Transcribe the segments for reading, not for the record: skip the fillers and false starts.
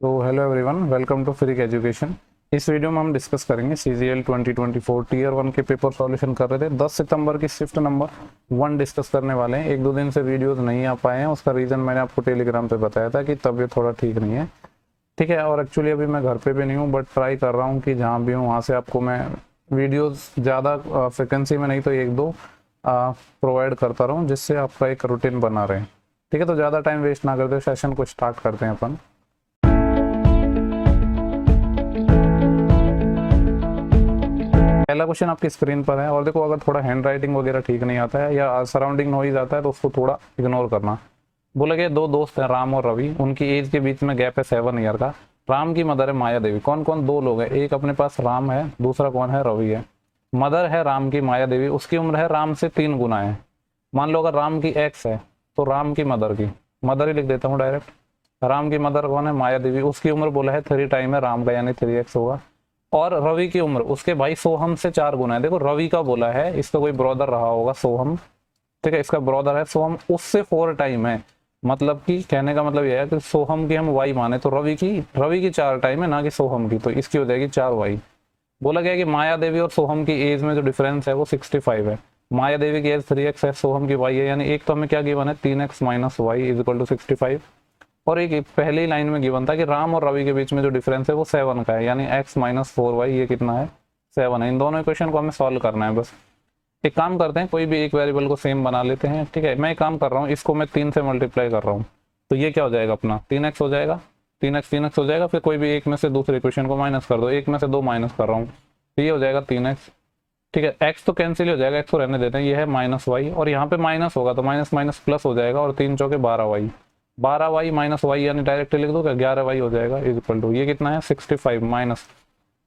तो hello everyone, welcome to free education. इस video में हम डिस्कस करेंगे CGL 2024 टीयर 1 के पेपर सॉल्यूशन कर रहे थे। 10 सितंबर की शिफ्ट नंबर 1 डिस्कस करने वाले हैं। एक दो दिन से वीडियोस नहीं आ पाए हैं, उसका रीज़न मैंने आपको टेलीग्राम पे बताया था कि तबीयत थोड़ा ठीक नहीं है। ठीक है, और एक्चुअली अभी मैं घर पे भी नहीं हूँ, बट ट्राई कर रहा हूँ कि जहाँ भी हूँ वहाँ से आपको मैं वीडियोज़ ज़्यादा फ्रिक्वेंसी में नहीं तो एक दो प्रोवाइड करता रहूँ, जिससे आपका एक रूटीन बना रहे। ठीक है, तो ज़्यादा टाइम वेस्ट ना करते सेशन को स्टार्ट करते हैं अपन। पहला क्वेश्चन आपकी स्क्रीन पर है, और देखो अगर थोड़ा हैंड राइटिंग वगैरह ठीक नहीं आता है या सराउंडिंग नॉइज आता है तो उसको थोड़ा इग्नोर करना। बोला गया दो दोस्त हैं राम और रवि, उनकी एज के बीच में गैप है 7 ईयर का। राम की मदर है माया देवी। कौन कौन? दो लोग हैं, एक अपने पास राम है, दूसरा कौन है? रवि है। मदर है राम की माया देवी, उसकी उम्र है राम से 3 गुना है। मान लो अगर राम की एक्स है तो राम की मदर ही लिख देता हूँ डायरेक्ट। राम की मदर कौन है? माया देवी, उसकी उम्र बोला है 3 टाइम है राम का, यानी 3x होगा। और रवि की उम्र उसके भाई सोहम से 4 गुना है। देखो रवि का बोला है, इसका कोई ब्रदर रहा होगा सोहम, ठीक है, इसका ब्रदर है सोहम, उससे 4 टाइम है। मतलब कि कहने का मतलब यह है कि सोहम की हम वाई माने तो रवि की 4 टाइम है, ना कि सोहम की, तो इसकी हो जाएगी 4y। बोला गया कि माया देवी और सोहम की एज में जो डिफरेंस है वो 65 है। माया देवी की एज 3x है, सोहम की y है, यानी एक तो हमें क्या गिवन है 3x minus y is equal to 65। और एक पहली लाइन में गिवन था कि राम और रवि के बीच में जो डिफरेंस है वो 7 का है, यानी x माइनस 4y, ये कितना है? 7 है। इन दोनों इक्वेशन को हमें सॉल्व करना है। बस एक काम करते हैं, कोई भी एक वेरिएबल को सेम बना लेते हैं। ठीक है, मैं एक काम कर रहा हूँ, इसको मैं 3 से मल्टीप्लाई कर रहा हूँ, तो ये क्या हो जाएगा अपना 3x हो जाएगा। 3x हो जाएगा, फिर कोई भी एक में से दूसरे इक्वेशन को माइनस कर दो, एक में से 2 माइनस कर रहा हूँ, तो ये हो जाएगा 3x। ठीक है, x तो कैंसिल हो जाएगा, x को रहने देते हैं, ये है माइनस वाई, और यहाँ पे माइनस होगा तो माइनस माइनस प्लस हो जाएगा, और 3 चौके 12y। 12y माइनस वाई, यानी डायरेक्ट लिख दो क्या, 11y हो जाएगा इज इक्वल टू, ये कितना है 65 माइनस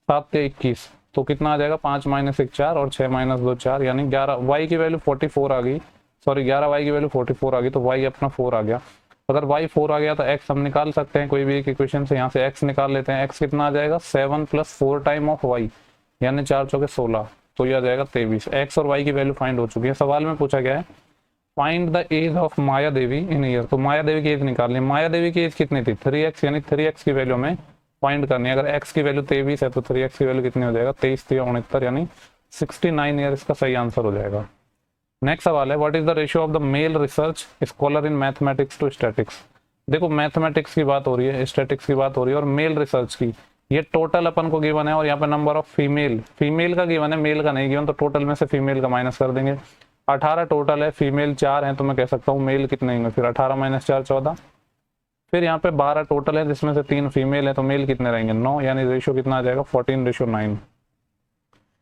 7 के 21, तो कितना आ जाएगा 5 माइनस 1 4 और 6 माइनस 2 4, यानी 11 y की वैल्यू 44 आ गई। सॉरी 11y की वैल्यू 44 आ गई, तो y अपना 4 आ गया। अगर y 4 आ गया तो x हम निकाल सकते हैं कोई भी एक इक्वेशन से, यहाँ से x निकाल लेते हैं। x कितना आ जाएगा 7 प्लस 4 टाइम ऑफ y, यानी 4 चौके 16, तो ये आ जाएगा 23। x और y की वैल्यू फाइंड हो चुकी है। सवाल में पूछा गया है find the age of Maya Devi in year, तो माया देवी की एज निकालनी है। माया देवी की एज कितनी थी 3x, यानी 3x की वैल्यू में फाइंड करनी है। अगर x की वैल्यू 23 है तो 3x की वैल्यू कितनी हो जाएगा 23 3 69, यानी 69 ईयर इसका सही आंसर हो जाएगा। नेक्स्ट सवाल है what is the ratio of the male research scholar in mathematics to statics. देखो मैथमेटिक्स की बात हो रही है, स्टैटिक्स की बात हो रही है, और मेल रिसर्च की, ये टोटल अपन को गिवन है, और यहाँ पे नंबर ऑफ फीमेल का गिवन है, मेल का नहीं गिवन, तो टोटल में से फीमेल का माइनस कर देंगे। 18 टोटल है, फीमेल 4 हैं, तो मैं कह सकता हूँ मेल कितने होंगे, फिर 18 माइनस 4 14। फिर यहाँ पे 12 टोटल है, जिसमें से 3 फीमेल है, तो मेल कितने रहेंगे 9, यानी रेशियो कितना आ जाएगा 14:9।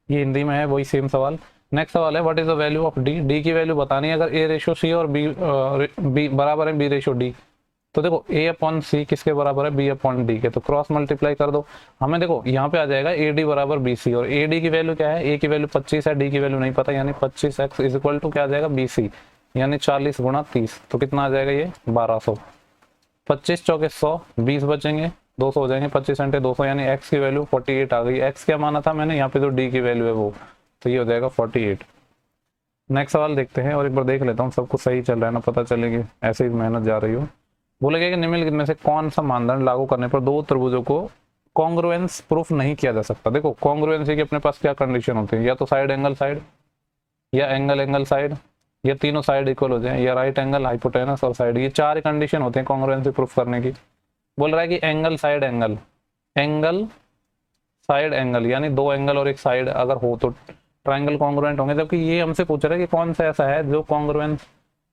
ये हिंदी में है, वही सेम सवाल। नेक्स्ट सवाल है what is the value of D. D की वैल्यू बतानी है। अगर A/C और बी बराबर है B/D, तो देखो A/C किसके बराबर है B/D के, तो क्रॉस मल्टीप्लाई कर दो। हमें देखो यहाँ पे आ जाएगा AD बराबर BC, और AD की वैल्यू क्या है, A की वैल्यू 25 है, D की वैल्यू नहीं पता, यानी 25x इज इक्वल टू क्या आ जाएगा BC, यानी 40 गुणा 30, तो कितना आ जाएगा ये 1200। 25 चौके 100, 20 बचेंगे, 200 हो जाएंगे, 25 घंटे 200, यानी x की वैल्यू 48 आ गई। x क्या माना था मैंने, यहाँ पे जो d की वैल्यू है वो, तो ये हो जाएगा 48। नेक्स्ट सवाल देखते हैं, और एक बार देख लेता हूँ सब कुछ सही चल रहा है ना, पता चलेगी ऐसे ही मेहनत जा रही हो। बोला गया कि निम्नलिखित में से कौन सा मानदंड लागू करने पर दो त्रिभुजों को कॉन्ग्रुएंस प्रूफ नहीं किया जा सकता। देखो कॉन्ग्रुएंसी की अपने पास क्या कंडीशन होती है, या तो साइड एंगल साइड, या एंगल एंगल साइड, या तीनों साइड इक्वल हो जाए, या राइट एंगल हाइपोटेनस और साइड, ये 4 कंडीशन होते हैं कॉन्ग्रुएंसी प्रूफ करने की। बोल रहा है कि angle side angle, angle side angle, यानी 2 एंगल और एक साइड अगर हो तो ट्राइंगल कॉन्ग्रुएंट होंगे, जबकि ये हमसे पूछ रहा है कि कौन सा ऐसा है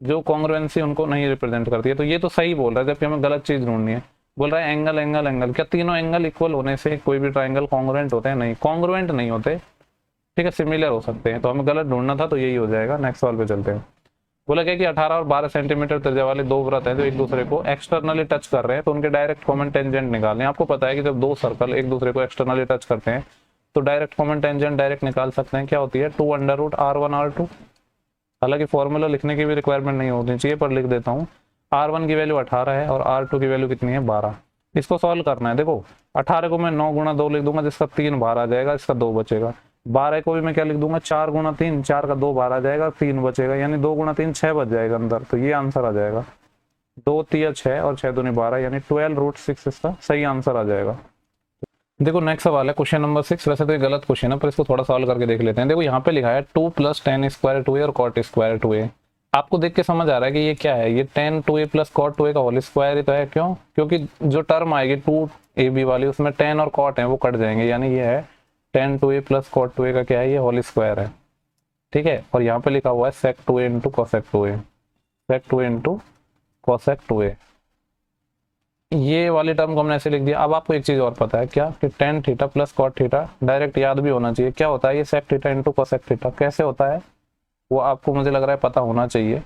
जो कॉन्ग्रुएंसी उनको नहीं रिप्रेजेंट करती है, तो ये तो सही बोल रहा है, जबकि हमें गलत चीज ढूंढनी है। बोल रहा है एंगल एंगल एंगल, क्या तीनों एंगल इक्वल होने से कोई भी ट्राइंगल कॉन्ग्रुएंट होते हैं? नहीं, कॉन्ग्रुएंट नहीं होते, ठीक है, सिमिलर हो सकते हैं, तो हमें गलत ढूंढना था, तो यही हो जाएगा। नेक्स्ट सवाल पे चलते हैं। बोला गया कि 18 और 12 सेंटीमीटर त्रिज्या वाले दो वृत्त हैं जो एक दूसरे को एक्सटर्नली टच कर रहे हैं, तो उनके डायरेक्ट कॉमन टेंजेंट निकालने। आपको पता है कि जब दो सर्कल एक दूसरे को एक्सटर्नली टच करते हैं तो डायरेक्ट कॉमन टेंजेंट डायरेक्ट निकाल सकते हैं, क्या होती है 2√r1r2। हालांकि फॉर्मूला लिखने की भी रिक्वायरमेंट नहीं होनी चाहिए, पर लिख देता हूँ। r1 की वैल्यू 18 है और r2 की वैल्यू कितनी है 12। इसको सॉल्व करना है। देखो 18 को मैं 9 गुणा 2 लिख दूंगा, जिसका 3 बाहर आ जाएगा, इसका 2 बचेगा। 12 को भी मैं क्या लिख दूंगा 4 गुणा 3, 4 का 2 बाहर आ जाएगा, 3 बचेगा, यानी 2 गुणा 3 6 बच जाएगा अंदर, तो ये आंसर आ जाएगा। 2 तिया 6 और 6 दूनी 12 यानी 12√6 इसका सही आंसर आ जाएगा। देखो नेक्स्ट सवाल है क्वेश्चन नंबर 6। वैसे तो ये गलत क्वेश्चन है पर इसको थोड़ा सॉल्व करके देख लेते हैं। देखो यहाँ पे लिखा है 2 + tan स्क्वायर 2a और cot स्क्वायर 2a। आपको देख के समझ आ रहा है कि ये क्या है, ये tan 2a + cot 2a का होल स्क्वायर ही तो है। क्यों? क्योंकि जो टर्म आएगी 2ab वाली उसमें tan और cot है वो कट जाएंगे, यानी ये है tan 2a + cot 2a का क्या है, ये होल स्क्वायर है। ठीक है, और यहाँ पे लिखा हुआ है sec 2a × cosec 2a, sec 2a × cosec 2a। ये वाली टर्म को हमने ऐसे लिख दिया। अब आपको एक चीज और पता है क्या, कि tan theta + cot theta direct याद भी होना चाहिए। क्या होता है ये sec थीटा × cosec थीटा, कैसे होता है वो आपको मुझे लग रहा है पता होना चाहिए।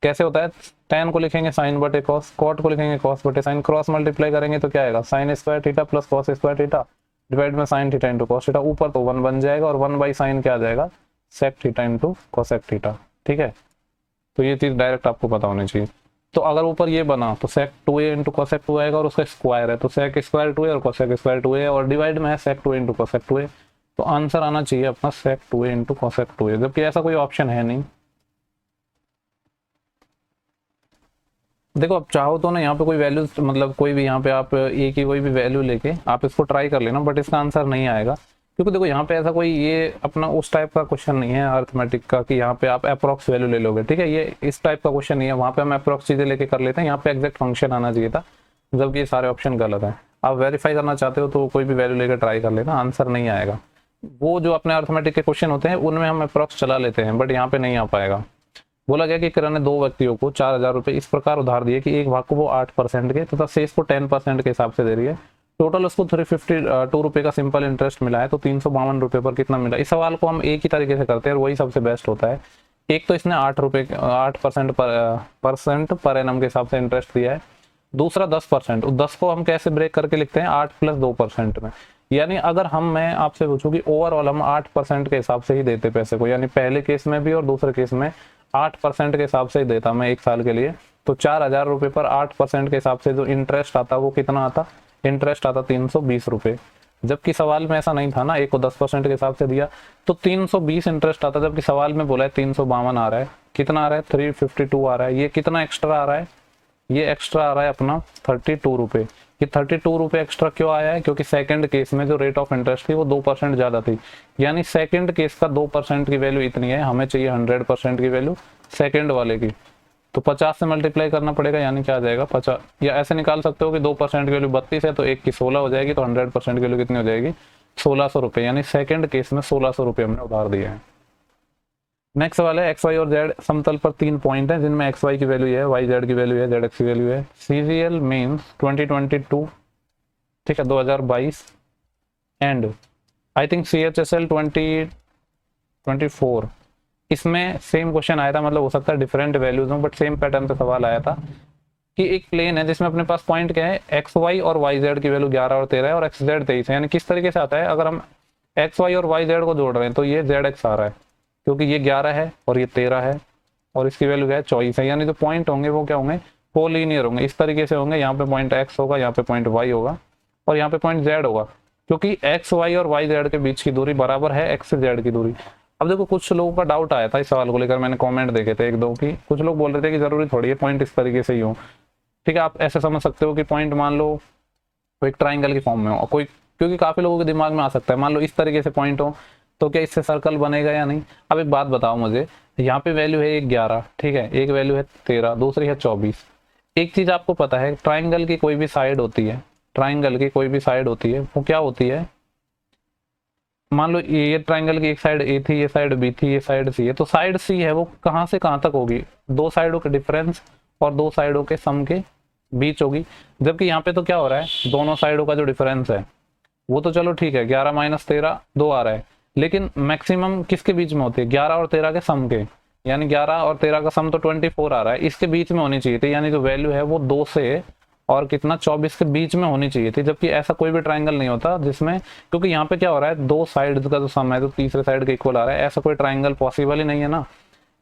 कैसे होता है, tan को लिखेंगे sin बटे cos, cot को लिखेंगे cos बटे sin, क्रॉस मल्टीप्लाई करेंगे तो क्या आएगा sin square theta + cos square theta divide में sin थीटा × cos थीटा, ऊपर तो 1 बन जाएगा और 1/sin क्या आ जाएगा, sec थीटा × cosec थीटा। ठीक है, तो ये चीज डायरेक्ट आपको पता होनी चाहिए। तो अगर ऊपर ये बना तो sec 2a × cosec 2 आएगा और उसका स्क्वायर है तो sec स्क्वायर 2a और cosec स्क्वायर 2a और डिवाइड में है sec 2a × cosec 2a, तो आंसर आना चाहिए अपना sec 2a × cosec 2a, जबकि ऐसा कोई ऑप्शन है नहीं। देखो आप चाहो तो ना यहाँ पे कोई वैल्यू, मतलब कोई भी यहाँ पे आप a की कोई भी वैल्यू लेके आप इसको ट्राई कर लेना, बट इसका आंसर नहीं आएगा। क्योंकि देखो यहाँ पे ऐसा कोई ये अपना उस टाइप का क्वेश्चन नहीं है अर्थमेटिक का कि यहाँ पे आप अप्रोक्स वैल्यू ले लोगे। ठीक है, ये इस टाइप का क्वेश्चन नहीं है, वहाँ पे हम अप्रोक्स चीजें लेके कर लेते हैं, यहाँ पे एग्जैक्ट फंक्शन आना चाहिए था, जबकि ये सारे ऑप्शन गलत है। आप वेरीफाई करना चाहते हो तो कोई भी वैल्यू लेकर ट्राई कर लेना, आंसर नहीं आएगा। वो जो अपने अर्थमेटिक के क्वेश्चन होते हैं उनमें हम अप्रोक्स चला लेते हैं, बट यहाँ पे नहीं आ पाएगा। बोला गया कि किरण ने 2 व्यक्तियों को 4,000 रुपए इस प्रकार उधार दिए कि एक भाग को वो 8% के तथा शेष को 10% के हिसाब से दे रही है। टोटल उसको 352 रुपए का सिंपल इंटरेस्ट मिला है, तो 352 रुपए पर कितना मिला। इस सवाल को हम एक ही तरीके से करते हैं और वही सबसे बेस्ट होता है। एक तो इसने 8% पर एनम के हिसाब से इंटरेस्ट दिया है, दूसरा 10%। 10 को हम कैसे ब्रेक करके लिखते हैं, 8 + 2% में। यानी अगर मैं आपसे पूछूं कि ओवरऑल हम 8% के हिसाब से ही देते पैसे को, यानी पहले केस में भी और दूसरे केस में 8% के हिसाब से ही देता मैं 1 साल के लिए, तो 4,000 रुपए पर 8% के हिसाब से जो इंटरेस्ट आता वो कितना आता, इंटरेस्ट आता 320 रुपए। जबकि सवाल में ऐसा नहीं था ना, एक को 10% के हिसाब से दिया तो 320 इंटरेस्ट आता, जबकि सवाल में बोला है 352 आ रहा है। कितना आ रहा है, 352 आ रहा है। ये कितना एक्स्ट्रा आ रहा है, ये एक्स्ट्रा आ रहा है अपना 32 रुपए। ये 32 रुपए एक्स्ट्रा क्यों आया है, क्योंकि सेकंड केस में जो रेट ऑफ इंटरेस्ट थी वो 2% ज्यादा थी, यानी सेकंड केस का 2% की वैल्यू इतनी है, हमें चाहिए 100% की वैल्यू सेकंड वाले की। तो 50 से मल्टीप्लाई करना पड़ेगा, यानी क्या आ जाएगा 50, या ऐसे निकाल सकते हो कि 2% की वैल्यू 32 है तो 1 की 16 हो जाएगी, तो 100% की वैल्यू कितनी हो जाएगी 1600 रुपए, यानी सेकंड केस में 1600 रुपए हमने उधार दिए हैं। नेक्स्ट सवाल है एक्स वाई और जेड समतल पर 3 पॉइंट हैं जिनमें एक्स वाई की वैल्यू है, वाई जेड की वैल्यू है, जेड एक्स की वैल्यू है। सीजीएल मीन्स 2022, ठीक है 2022, एंड आई थिंक CHSL 2024। इसमें सेम क्वेश्चन आया था, मतलब हो सकता है डिफरेंट वैल्यूज हो, बट सेम पैटर्न से सवाल आया था कि एक प्लेन है जिसमें अपने पास पॉइंट क्या है, एक्स वाई और वाई जेड की वैल्यू 11 और 13 है और एक्स जेड 23 है। यानी किस तरीके से आता है, अगर हम एक्स वाई और वाई जेड को जोड़ रहे हैं तो ये जेड एक्स आ रहा है, क्योंकि ये 11 है और ये 13 है और इसकी वैल्यू क्या है 24 है। यानी जो पॉइंट होंगे वो क्या होंगे, कोलिनियर होंगे, इस तरीके से होंगे। यहाँ पे पॉइंट एक्स होगा, यहाँ पे पॉइंट वाई होगा और यहाँ पे पॉइंट जेड होगा, क्योंकि एक्स वाई और वाई जेड के बीच की दूरी बराबर है एक्स से जेड की दूरी। अब देखो कुछ लोगों का डाउट आया था इस सवाल को लेकर, मैंने कमेंट देखे थे 1-2 की, कुछ लोग बोल रहे थे कि जरूरी थोड़ी है पॉइंट इस तरीके से ही हो। ठीक है, आप ऐसे समझ सकते हो कि पॉइंट मान लो कोई ट्राइंगल की फॉर्म में हो, कोई, क्योंकि काफी लोगों के दिमाग में आ सकता है मान लो इस तरीके से पॉइंट हो तो क्या इससे सर्कल बनेगा या नहीं। अब एक बात बताओ मुझे, यहाँ पे वैल्यू है 11, ठीक है, एक वैल्यू है 13, दूसरी है 24। एक चीज आपको पता है, ट्राइंगल की कोई भी साइड होती है, ट्राइंगल की कोई भी साइड होती है वो क्या होती है, मान लो ये ट्राइंगल की एक साइड ए थी, ये साइड बी थी, ये साइड सी है, तो साइड सी है वो कहाँ से कहाँ तक होगी, 2 साइडों के डिफरेंस और 2 साइडों के सम के बीच होगी। जबकि यहाँ पे तो क्या हो रहा है, दोनों साइडों का जो डिफरेंस है वो तो चलो ठीक है 11 - 13 2 आ रहा है, लेकिन मैक्सिमम किसके बीच में होती है, 11 और 13 के सम के, यानी 11 और 13 का सम तो 24 आ रहा है, इसके बीच में होनी चाहिए थी, यानी जो वैल्यू है वो 2 से और कितना 24 के बीच में होनी चाहिए थी। जबकि ऐसा कोई भी ट्राइंगल नहीं होता जिसमें, क्योंकि यहाँ पे क्या हो रहा है 2 साइड का जो सम है तो तीसरे साइड के इक्वल आ रहा है, ऐसा कोई ट्राइंगल पॉसिबल ही नहीं है ना,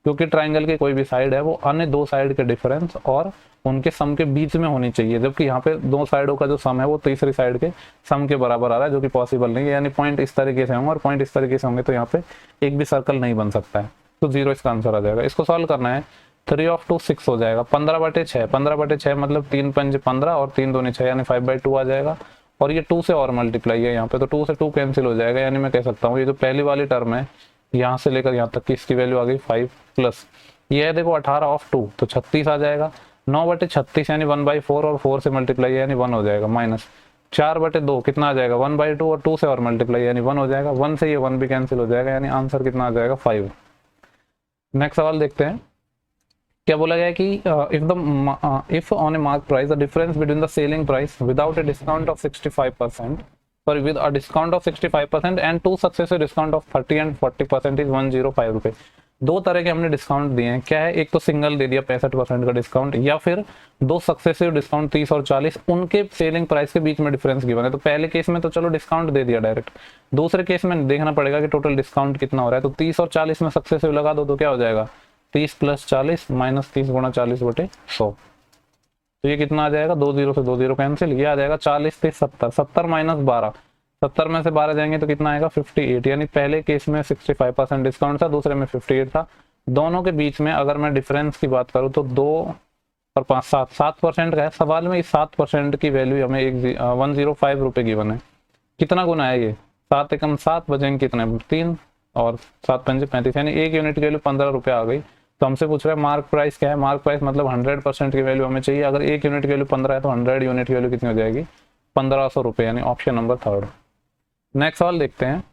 क्योंकि ट्राइंगल की कोई भी साइड है वो अन्य 2 साइड के डिफरेंस और उनके सम के बीच में होनी चाहिए। जबकि यहाँ पे 2 साइडों का जो सम है वो तीसरी साइड के सम के बराबर आ रहा है, जो कि पॉसिबल नहीं है। यानी पॉइंट इस तरीके से होंगे और पॉइंट इस तरीके से होंगे तो यहाँ पे एक भी सर्कल नहीं बन सकता है, तो 0 इसका आंसर आ जाएगा। इसको सॉल्व करना है, 3/2 6 हो जाएगा, 15/6, 15/6 मतलब 3 पंज 15 और 3 दूनी 6 यानी 5/2 आ जाएगा। और ये 2 से और मल्टीप्लाई है यहाँ पे, तो 2 से 2 कैंसिल हो जाएगा, यानी मैं कह सकता हूँ ये जो पहली वाली टर्म है यहाँ से लेकर यहाँ तक की इसकी वैल्यू आ गई 5 प्लस ये है देखो 18/2 तो 36 आ जाएगा। 9/36 यानी 1/4 और 4 से मल्टीप्लाई यानी 1 हो जाएगा, माइनस 4/2 कितना आ जाएगा 1/2 और 2 से और मल्टीप्लाई यानी 1 हो जाएगा, 1 से ये 1 भी कैंसिल हो जाएगा, यानी आंसर कितना आ जाएगा 5। नेक्स्ट सवाल देखते हैं, क्या बोला गया है कि if on A mark price the difference between the selling price without a discount of 65%, sorry with a discount of 65% and two successive discount of 30 and 40% is 105 रुपए। दो तरह के हमने डिस्काउंट दिए हैं, क्या है, एक तो सिंगल दे दिया 65% का डिस्काउंट, या फिर दो सक्सेसिव डिस्काउंट 30 और 40 उनके सेलिंग प्राइस के बीच में डिफरेंस गिवन है। तो पहले केस में तो चलो डिस्काउंट दे दिया डायरेक्ट, दूसरे केस में देखना पड़ेगा कि टोटल डिस्काउंट कितना हो रहा है। तो 30 और 40 में सक्सेसिव लगा दो तो क्या हो जाएगा 30 + 40 - 30 × 40/100, तो ये कितना आ जाएगा 2 0 से 2 0 कैंसिल, ये आ जाएगा 40 + 70, 70 - 12, 70 में से 12 जाएंगे तो कितना आएगा 58, यानी पहले केस में 65% डिस्काउंट था, दूसरे में 58 था। दोनों के बीच में अगर मैं डिफरेंस की बात करूं तो 2 और 5 7% का है। सवाल में इस 7% की वैल्यू हमें 105 रुपए गिवन है। कितना गुना है ये 7 एकम 7 बचेंगे कितने 3 और 7 पंजे 35, यानी एक यूनिट की वैल्यू 15 रुपये आ गई। तो हमसे पूछ रहा है मार्क प्राइस क्या है, मार्क प्राइस मतलब 100% की वैल्यू हमें चाहिए। अगर एक यूनिट की वैल्यू 15 है तो 100 यूनिट की वैल्यू कितनी हो जाएगी 1500 रुपये, यानी ऑप्शन नंबर 3। नेक्स्ट सवाल देखते हैं,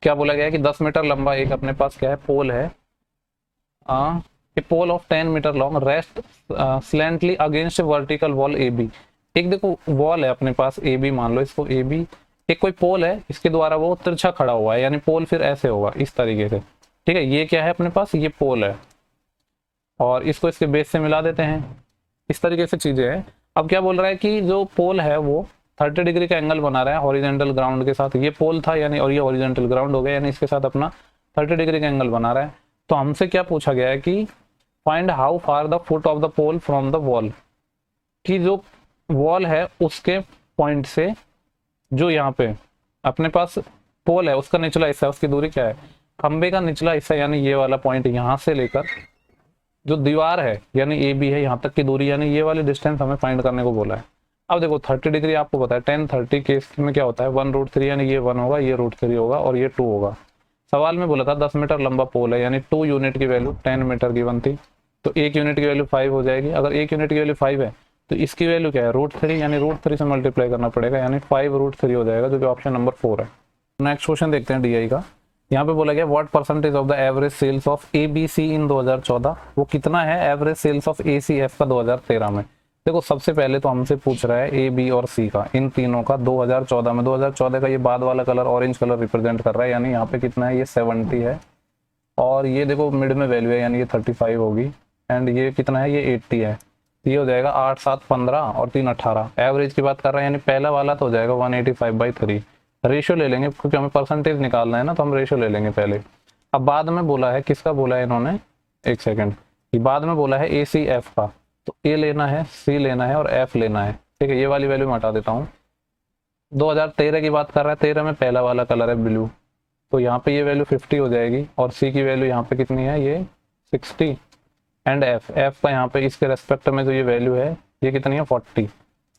क्या बोला गया है कि 10 मीटर लंबा एक अपने पास क्या है पोल है, a pole of 10 metre long rest slantly against vertical wall A B. एक देखो वॉल है अपने पास ए बी, मान लो इसको ए बी, एक कोई पोल है इसके द्वारा वो तिरछा खड़ा हुआ है, यानी पोल फिर ऐसे होगा इस तरीके से, ठीक है। ये क्या है अपने पास ये पोल है और इसको इसके बेस से मिला देते हैं, इस तरीके से चीजें हैं। अब क्या बोल रहा है कि जो पोल है वो 30 डिग्री का एंगल बना रहा है हॉरिजॉन्टल ग्राउंड के साथ, ये पोल था यानी और ये हॉरिजॉन्टल ग्राउंड हो गया, यानी इसके साथ अपना 30 डिग्री का एंगल बना रहा है। तो हमसे क्या पूछा गया है कि find how far the foot of the pole from the wall, कि जो वॉल है उसके पॉइंट से जो यहाँ पे अपने पास पोल है उसका निचला हिस्सा है उसकी दूरी क्या है, खंबे का निचला हिस्सा यानी ये वाला पॉइंट यहाँ से लेकर जो दीवार है यानी ए बी है यहाँ तक की दूरी, यानी ये वाली डिस्टेंस हमें फाइंड करने को बोला है। अब देखो 30 डिग्री आपको पता है 10 30 केस में क्या होता है 1√3, यानी ये 1 होगा, ये √3 होगा और ये 2 होगा। सवाल में बोला था 10 मीटर लंबा पोल है, यानी 2 यूनिट की वैल्यू 10 मीटर की बनती, तो 1 यूनिट की वैल्यू 5 हो जाएगी। अगर 1 यूनिट की वैल्यू 5 है तो इसकी वैल्यू क्या है √3, यानी √3 से मल्टीप्लाई करना पड़ेगा, यानी 5√3 हो जाएगा, जो कि ऑप्शन नंबर 4 है। नेक्स्ट क्वेश्चन देखते हैं डीआई का। यहाँ पे बोला गया what percentage of the average sales of ABC in 2014, वो कितना है एवरेज सेल्स ऑफ एसीएफ का 2013 में। देखो सबसे पहले तो हमसे पूछ रहा है ए बी और सी का, इन तीनों का 2014 में। 2014 का ये बाद वाला कलर ऑरेंज कलर रिप्रेजेंट कर रहा है, यानी यहाँ पे कितना है ये 70 है, और ये देखो मिड में वैल्यू है यानी ये 35 होगी, एंड ये कितना है ये 80 है, ये हो जाएगा 8 7 15 और 3 18। एवरेज की बात कर रहे हैं, यानी पहला वाला तो हो जाएगा 185/3। रेशियो ले लेंगे क्योंकि हमें परसेंटेज निकालना है ना, तो हम रेशियो ले लेंगे पहले। अब बाद में बोला है, किसका बोला है इन्होंने, एक सेकेंड, बाद में बोला है ए सी एफ का, तो ए लेना है, सी लेना है और एफ लेना है, ठीक है। ये वाली वैल्यू मैं हटा देता हूँ। 2013 की बात कर रहा है, 13 में पहला वाला कलर है ब्लू, तो यहाँ पे ये वैल्यू 50 हो जाएगी, और सी की वैल्यू यहाँ पे कितनी है ये 60, एंड एफ का यहाँ पे इसके रेस्पेक्ट में जो ये वैल्यू है ये कितनी है 40।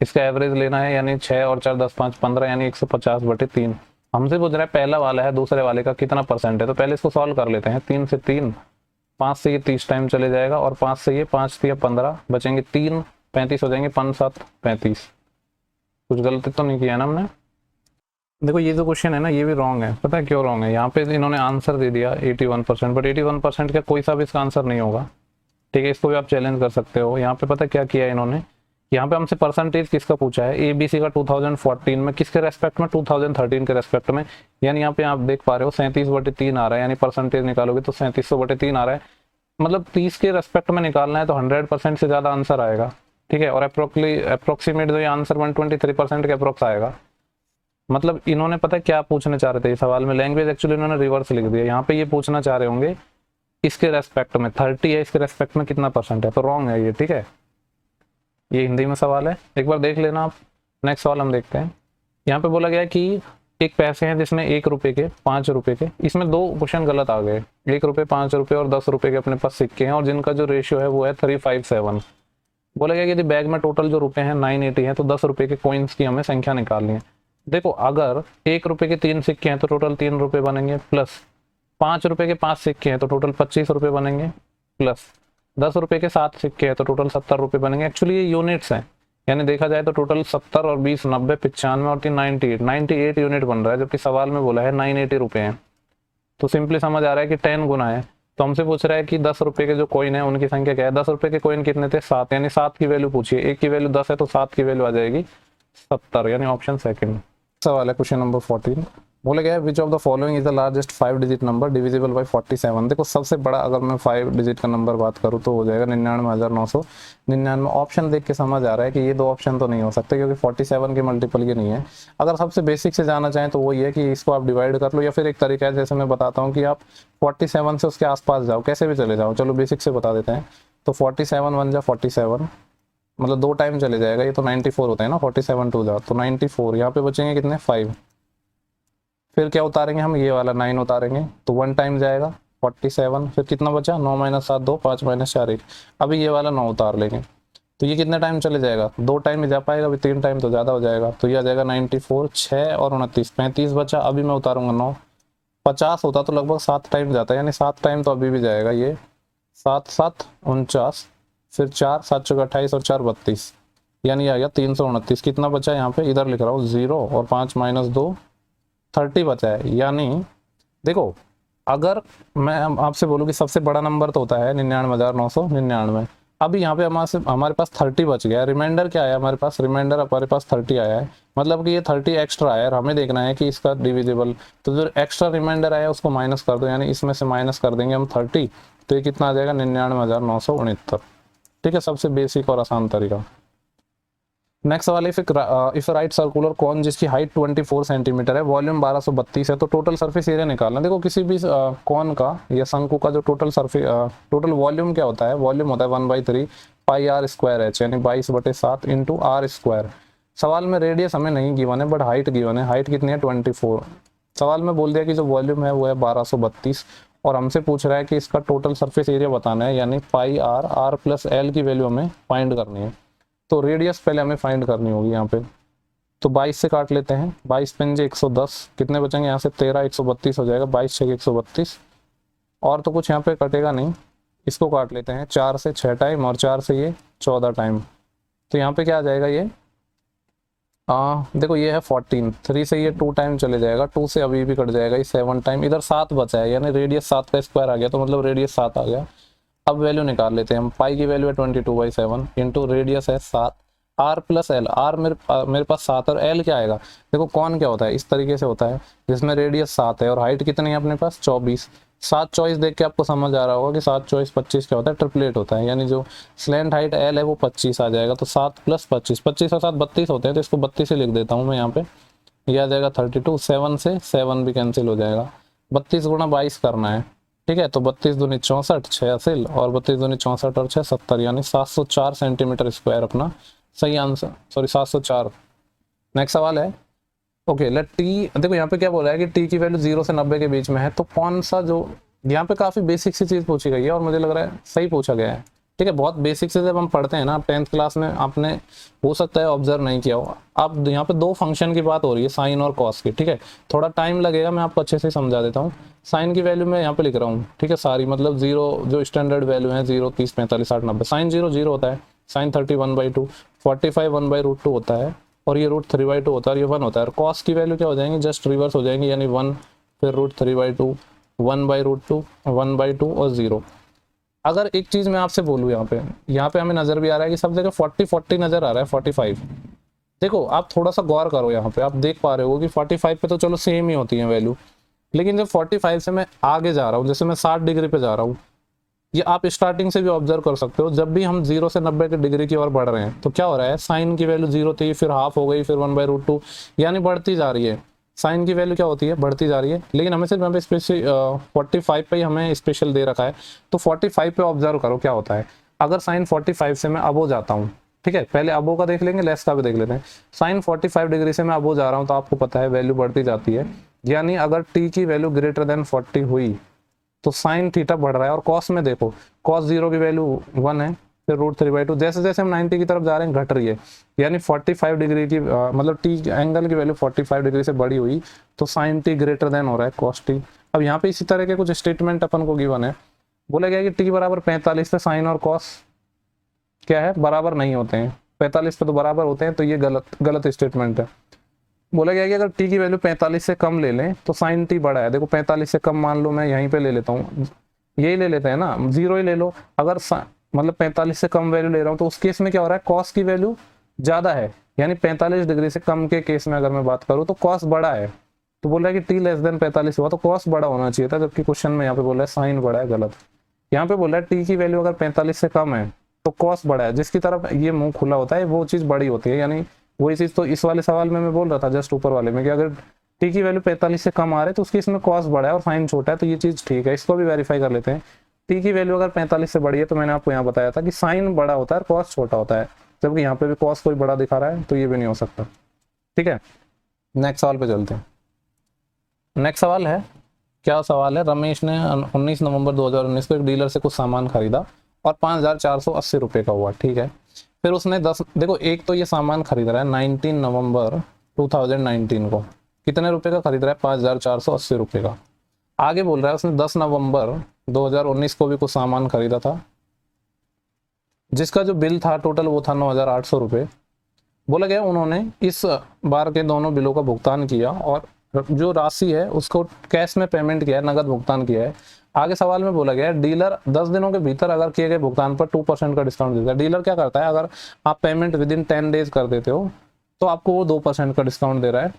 इसका एवरेज लेना है, यानी 6 और 4 10 5 15, यानी 150/3। हमसे पूछ रहा है पहला वाला है दूसरे वाले का कितना परसेंट है, तो पहले इसको सॉल्व कर लेते हैं। 3 से 3, 5 से ये 30 टाइम चले जाएगा, और 5 से ये 5 3 15 बचेंगे 3 35 हो जाएंगे, 5 7 35। कुछ गलती तो नहीं किया ना हमने। देखो ये जो क्वेश्चन है ना ये भी रॉन्ग है, पता है क्यों रॉन्ग है, यहाँ पे इन्होंने आंसर दे दिया 81%, बट 81% का कोई सा भी इसका आंसर नहीं होगा, ठीक है। इसको भी आप चैलेंज कर सकते हो। यहाँ पे पता क्या किया है इन्होंने, यहाँ पे हमसे परसेंटेज किसका पूछा है, एबीसी का 2014 में, किसके रेस्पेक्ट में 2013 के रेस्पेक्ट में, यानी यहाँ पे आप देख पा रहे हो 37/3 आ रहा है, यानी परसेंटेज निकालोगे तो 3700/3 आ रहा है, मतलब 30 के रेस्पेक्ट में निकालना है तो 100% से ज्यादा आंसर आएगा, ठीक है। और अप्रोक्सीमेट जो ये आंसर 123% के अप्रोक्स आएगा। मतलब इन्होंने पता है क्या पूछना चाह रहे थे सवाल में, लैंग्वेज एक्चुअली इन्होंने रिवर्स लिख दिया। यहाँ पे ये पूछना चाह रहे होंगे इसके रेस्पेक्ट में 30 है, इसके रेस्पेक्ट में कितना परसेंट है, तो रॉन्ग है ये, ठीक है। ये हिंदी में सवाल है, एक बार देख लेना आप। नेक्स्ट सवाल हम देखते हैं। यहाँ पे बोला गया कि एक पैसे हैं जिसमें 1 रुपए के, 5 रुपए के, इसमें 2 क्वेश्चन गलत आ गए। 1 रुपए, 5 रुपए और 10 रुपए के अपने पास सिक्के हैं और जिनका जो रेशियो है वो है 357। बोला गया कि यदि बैग में टोटल जो रुपए हैं 980 हैं तो 10 रुपए के कॉइन्स की हमें संख्या निकालनी है। देखो अगर 1 रुपए के 3 सिक्के हैं तो टोटल 3 रुपए बनेंगे, प्लस 5 रुपए के 5 सिक्के हैं तो टोटल 25 रुपए बनेंगे, प्लस 10 रुपए के 7 सिक्के हैं तो टोटल 70 रुपए बनेंगे। एक्चुअली ये यूनिट्स हैं, यानी देखा जाए तो टोटल 70 और 20 90 95 और 3 98 यूनिट बन रहा है, जबकि सवाल में बोला है 980 रुपए हैं। तो सिंपली समझ आ रहा है कि 10 गुना है। तो हमसे पूछ रहा है कि 10 रुपए के जो कॉइन है उनकी संख्या क्या है। 10 रुपए के कॉइन कितने थे? 7, यानी 7 की वैल्यू पूछिए। 1 की वैल्यू 10 है तो 7 की वैल्यू आ जाएगी 70, यानी ऑप्शन सेकंड। सवाल है क्वेश्चन नंबर 14। बोला गया है which of the following is the largest 5 digit number divisible by 47। देखो सबसे बड़ा अगर मैं 5 डिजिट का नंबर बात करूँ तो हो जाएगा 99,999। ऑप्शन देख के समझ आ रहा है कि ये 2 ऑप्शन तो नहीं हो सकते क्योंकि 47 के मल्टीपल ये नहीं है। अगर सबसे बेसिक से जाना चाहें तो वही है कि इसको आप डिवाइड कर लो, या फिर एक तरीका है जैसे मैं बताता हूँ कि आप 47 से उसके आसपास जाओ, कैसे भी चले जाओ। चलो बेसिक से बता देते हैं। तो 47 1 जा 47, मतलब 2 टाइम चले जाएगा। ये तो 94 होता है ना, 47 2 जा तो 94। यहाँ पे बचेंगे कितने? 5। फिर क्या उतारेंगे हम? ये वाला 9 उतारेंगे तो 1 टाइम जाएगा 47। फिर कितना बचा? 9 - 7 2, 5 - 4 1। अभी ये वाला 9 उतार लेंगे तो ये कितने टाइम चले जाएगा? 2 टाइम ही जा पाएगा, अभी 3 टाइम तो ज़्यादा हो जाएगा। तो ये आ जाएगा 94, 6 और 29, 35 बचा। अभी मैं उतारूंगा 9। 50 होता तो लगभग 7 टाइम जाता है, यानी 7 टाइम तो अभी भी जाएगा। ये 7 7 49, फिर 4 7 चौके 28 और 4 32, यानी आ गया 329। कितना बचा यहाँ पे? इधर लिख रहा हूँ 0 और 5 - 2 30 बचा है। यानी देखो अगर मैं आपसे बोलूँ कि सबसे बड़ा नंबर तो होता है 99,999। अभी यहाँ पे हमारे पास 30 बच गया। रिमाइंडर क्या आया हमारे पास? रिमाइंडर हमारे पास 30 आया है, मतलब कि ये 30 एक्स्ट्रा आया है। हमें देखना है कि इसका डिविजिबल, तो जो एक्स्ट्रा रिमाइंडर आया उसको माइनस कर दो, यानी इसमें से माइनस कर देंगे हम 30, तो ये कितना आ जाएगा? 99,969। ठीक है, सबसे बेसिक और आसान तरीका। नेक्स्ट सवाल है इफ राइट सर्कुलर कॉन जिसकी हाइट 24 सेंटीमीटर है, वॉल्यूम 1232 है, तो टोटल सरफेस एरिया निकालना। देखो किसी भी कॉन का या शंकु का जो टोटल वॉल्यूम क्या होता है? वॉल्यूम होता है 1/3 पाई r स्क्वायर h, यानी 22/7 इंटू r स्क्वायर। सवाल में रेडियस हमें नहीं गिवन है बट हाइट गिवन है। हाइट कितनी है? 24। सवाल में बोल दिया कि जो वॉल्यूम है वो है 1232 और हमसे पूछ रहा है कि इसका टोटल सरफेस एरिया बताना है, यानी पाई r प्लस l की वैल्यू हमें फाइंड करनी है। तो रेडियस पहले हमें फाइंड करनी होगी यहाँ पे। तो 22 से काट लेते हैं, 22 पंजे 110, कितने बचेंगे यहाँ से? 13, 132 हो जाएगा, 22 6 132। और तो कुछ यहाँ पे कटेगा नहीं, इसको काट लेते हैं। 4 से 6 टाइम और 4 से ये 14 टाइम, तो यहाँ पे क्या आ जाएगा? ये देखो ये है 14, 3 से ये 2 टाइम चले जाएगा, 2 से अभी भी कट जाएगा ये 7 टाइम। इधर 7 बचा है, यानी रेडियस 7 का स्क्वायर आ गया, तो मतलब रेडियस 7 आ गया। अब वैल्यू निकाल लेते हैं हम। पाई की वैल्यू है 22/7 इंटू रेडियस है 7, आर प्लस एल। आर मेरे पास 7 और एल क्या आएगा? देखो कौन क्या होता है? इस तरीके से होता है जिसमें रेडियस 7 है और हाइट कितनी है अपने पास? 24। 7 24 देख के आपको समझ आ रहा होगा कि 7 24 25 क्या होता है? ट्रिपलेट होता है, यानी जो स्लैंट हाइट एल है वो 25 आ जाएगा। तो 7 + 25, 25 और 7 32 होते हैं, तो इसको 32 से लिख देता हूँ मैं यहाँ पे। ये आ जाएगा 32। 7 से 7 भी कैंसिल हो जाएगा। 32 × 22 करना है, ठीक है। तो 32 दूनी 64, 6 हासिल, और 32 दूनी 64 और 6 70, यानी 704 सेंटीमीटर स्क्वायर अपना सही आंसर, सॉरी 704। नेक्स्ट सवाल है ओके लेट टी। देखो यहाँ पे क्या बोला है कि टी की वैल्यू 0 से 90 के बीच में है, तो कौन सा जो यहाँ पे काफी बेसिक सी चीज पूछी गई है और मुझे लग रहा है सही पूछा गया है। ठीक है, बहुत बेसिक से जब हम पढ़ते हैं ना 10th क्लास में, आपने हो सकता है ऑब्जर्व नहीं किया हो। अब यहाँ पे 2 फंक्शन की बात हो रही है, साइन और कॉस की। ठीक है, थोड़ा टाइम लगेगा, मैं आपको अच्छे से समझा देता हूँ। साइन की वैल्यू मैं यहाँ पे लिख रहा हूँ, ठीक है, सारी मतलब 0 जो स्टैंडर्ड वैल्यू है 0 30 45 60 90। साइन 0 0 होता है, साइन 30 1/2, 45 1/√2 होता है, और ये √3/2 होता है, और ये 1 होता है। और कॉस की वैल्यू क्या हो जाएंगी? जस्ट रिवर्स हो जाएंगी, यानी 1 फिर √3/2 1/√2 1/2 और 0। अगर एक चीज मैं आपसे बोलूँ, यहाँ पे हमें नजर भी आ रहा है कि सब जगह 40 40 नजर आ रहा है, 45। देखो आप थोड़ा सा गौर करो, यहाँ पे आप देख पा रहे हो कि 45 पे तो चलो सेम ही होती है वैल्यू, लेकिन जब 45 से मैं आगे जा रहा हूँ, जैसे मैं 60 डिग्री पे जा रहा हूँ, ये आप स्टार्टिंग से भी ऑब्जर्व कर सकते हो। जब भी हम 0 से 90 के डिग्री की ओर बढ़ रहे हैं तो क्या हो रहा है? साइन की वैल्यू 0 थी, फिर हाफ हो गई, फिर 1/√2, यानी बढ़ती जा रही है। साइन की वैल्यू क्या होती है? बढ़ती जा रही है। लेकिन हमें सिर्फ यहाँ पे स्पेशल 45 पे ही हमें स्पेशल दे रखा है, तो 45 पे ऑब्जर्व करो क्या होता है। अगर साइन 45 से मैं अब हो जाता हूँ, ठीक है, पहले अबो का देख लेंगे, लेस का भी देख लेते हैं। साइन 45 डिग्री से मैं अबो जा रहा हूँ तो आपको पता है वैल्यू बढ़ती जाती है, यानी अगर टी की वैल्यू ग्रेटर देन 40 हुई तो साइन थीटा बढ़ रहा है। और कॉस में देखो, कॉस 0 की वैल्यू 1 है, फिर √3/2, जैसे जैसे हम 90 की तरफ जा रहे हैं घट रही है, यानी 45 डिग्री की मतलब टी एंगल की वैल्यू 45 डिग्री से बड़ी हुई तो साइन टी ग्रेटर देन हो रहा है कॉस टी। अब यहाँ पे इसी तरह के कुछ स्टेटमेंट अपन को गिवन है, बोला गया कि टी बराबर 45 पे साइन और कॉस क्या है, बराबर नहीं होते हैं, 45 पे तो बराबर होते हैं, तो ये गलत स्टेटमेंट है। बोला गया कि अगर टी की वैल्यू 45 से कम ले लें तो साइन टी बड़ा है। देखो 45 से कम मान लो, मैं यहीं पे ले लेता हूँ, यही ले लेते हैं ना, 0 ही ले लो। अगर मतलब 45 से कम वैल्यू ले रहा हूँ तो उस केस में क्या हो रहा है, कॉस की वैल्यू ज्यादा है, यानी 45 डिग्री से कम के केस में अगर मैं बात करूँ तो कॉस बड़ा है। तो बोल रहा है कि टी लेस देन 45 हुआ तो कॉस बड़ा होना चाहिए था, जबकि क्वेश्चन में यहाँ पे बोल रहा है साइन बड़ा है, गलत। यहाँ पे बोल रहा है टी की वैल्यू अगर 45 से कम है तो कॉस बड़ा है, जिसकी तरफ ये मुंह खुला होता है वो चीज बड़ी होती है, यानी वही चीज तो इस वाले सवाल में मैं बोल रहा था जस्ट ऊपर वाले में कि अगर टी की वैल्यू 45 से कम आ रही है तो उसकी इसमें कॉस बड़ा है और साइन छोटा है, तो ये चीज ठीक है। इसको भी वेरीफाई कर लेते हैं। टी की वैल्यू अगर 45 से बड़ी है तो मैंने आपको यहाँ बताया था कि साइन बड़ा होता है और कॉस छोटा होता है, जबकि यहाँ पे भी कॉस कोई बड़ा दिखा रहा है, तो ये भी नहीं हो सकता। ठीक है, नेक्स्ट सवाल पे चलते हैं। नेक्स्ट सवाल है, क्या सवाल है, रमेश ने 19 नवंबर 2019 को एक डीलर से कुछ सामान खरीदा और 5,480 रुपये का हुआ। ठीक है, फिर उसने 10, देखो एक तो ये सामान खरीद रहा है 19 नवंबर 2019 को, कितने रुपए का खरीद रहा है, 5,480 रुपये का। आगे बोल रहा है उसने 10 नवंबर 2019 को भी कुछ सामान खरीदा था, जिसका जो बिल था टोटल वो था 9,800 रुपये। बोला गया उन्होंने इस बार के दोनों बिलों का भुगतान किया और जो राशि है उसको कैश में पेमेंट किया है, नगद भुगतान किया है। आगे सवाल में बोला गया है डीलर 10 दिनों के भीतर अगर किए गए भुगतान पर 2% का डिस्काउंट देता है। डीलर क्या करता है, अगर आप पेमेंट विद इन 10 डेज कर देते हो तो आपको वो 2% का डिस्काउंट दे रहा है,